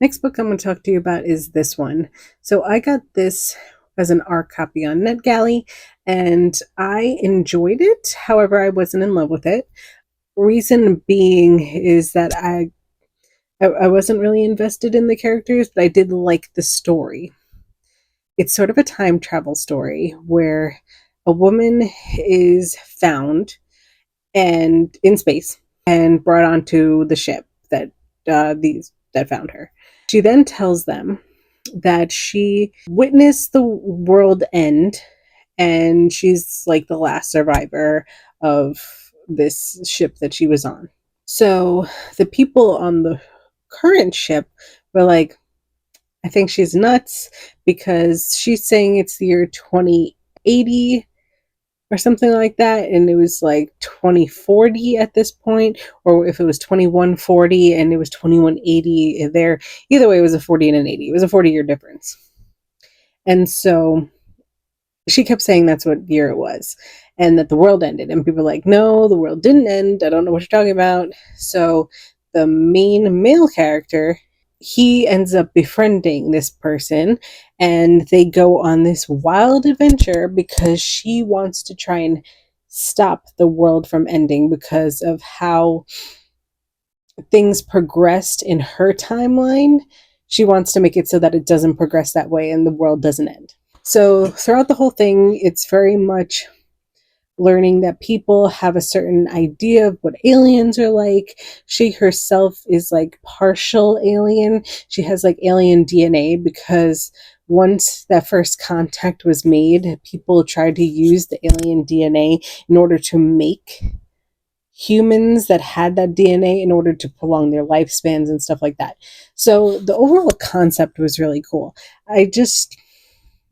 Next book I'm going to talk to you about is this one. So I got this as an ARC copy on NetGalley, and I enjoyed it. However, I wasn't in love with it. Reason being is that I wasn't really invested in the characters, but I did like the story. It's sort of a time travel story where a woman is found and in space and brought onto the ship that found her. She then tells them that she witnessed the world end and she's like the last survivor of this ship that she was on. So the people on the current ship were like, I think she's nuts because she's saying it's the year 2080 or something like that, and it was like 2040 at this point, or if it was 2140 and it was 2180 there. Either way, it was a 40 and an 80. It was a 40-year difference. And so she kept saying that's what year it was and that the world ended, and people were like, no, the world didn't end, I don't know what you're talking about. So the main male character, he ends up befriending this person, and they go on this wild adventure because she wants to try and stop the world from ending because of how things progressed in her timeline. She wants to make it so that it doesn't progress that way and the world doesn't end. So throughout the whole thing, it's very much learning that people have a certain idea of what aliens are like. She herself is like partial alien. She has like alien DNA because once that first contact was made, people tried to use the alien DNA in order to make humans that had that DNA in order to prolong their lifespans and stuff like that. So the overall concept was really cool. It just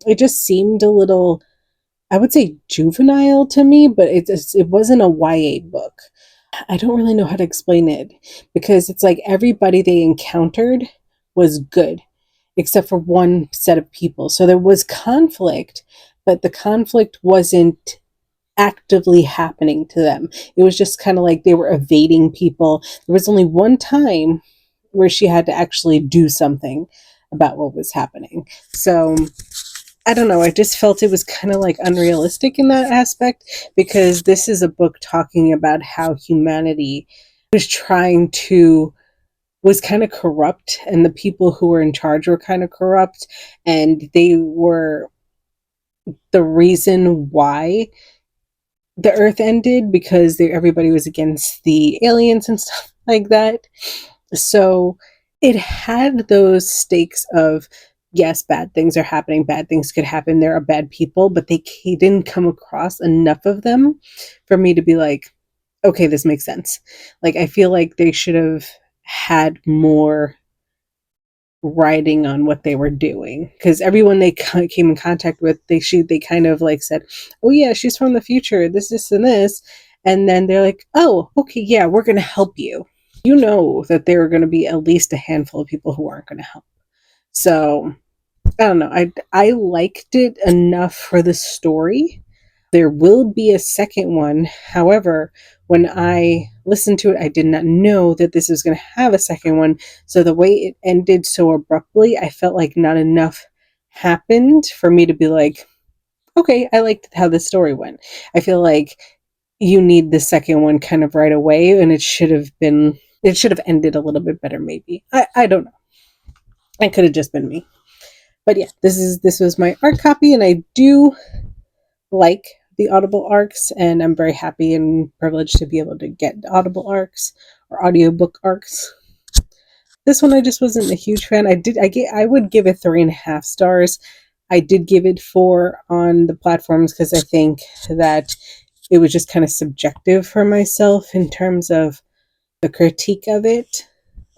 seemed a little, I would say, juvenile to me, but it wasn't a YA book. I don't really know how to explain it because it's like everybody they encountered was good except for one set of people. So there was conflict, but the conflict wasn't actively happening to them. It was just kind of like they were evading people. There was only one time where she had to actually do something about what was happening. So I don't know. I just felt it was kind of like unrealistic in that aspect because this is a book talking about how humanity was trying to was kind of corrupt, and the people who were in charge were kind of corrupt, and they were the reason why the earth ended because everybody was against the aliens and stuff like that. So it had those stakes of, yes, bad things are happening, bad things could happen, there are bad people, but he didn't come across enough of them for me to be like, okay, this makes sense. Like, I feel like they should have had more writing on what they were doing because everyone they came in contact with, they kind of like said, oh yeah, she's from the future, this and this, and then they're like, oh okay, yeah, we're gonna help you. You know that there are going to be at least a handful of people who aren't going to help. So I don't know, I liked it enough for the story. There will be a second one. However, when I listened to it, I did not know that this was going to have a second one. So the way it ended so abruptly, I felt like not enough happened for me to be like, okay, I liked how the story went. I feel like you need the second one kind of right away, and it should have ended a little bit better, maybe. I don't know. It could have just been me. But yeah, this was my art copy, and I do like the Audible arcs, and I'm very happy and privileged to be able to get Audible arcs or audiobook arcs. This one I just wasn't a huge fan. I would give it 3.5 stars. I did give it 4 on the platforms because I think that it was just kind of subjective for myself in terms of the critique of it.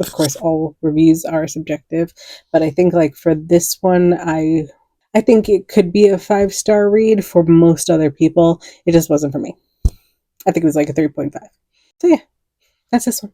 Of course, all reviews are subjective, but I think like for this one, I think it could be a 5-star read for most other people. It just wasn't for me. I think it was like a 3.5. So yeah, that's this one.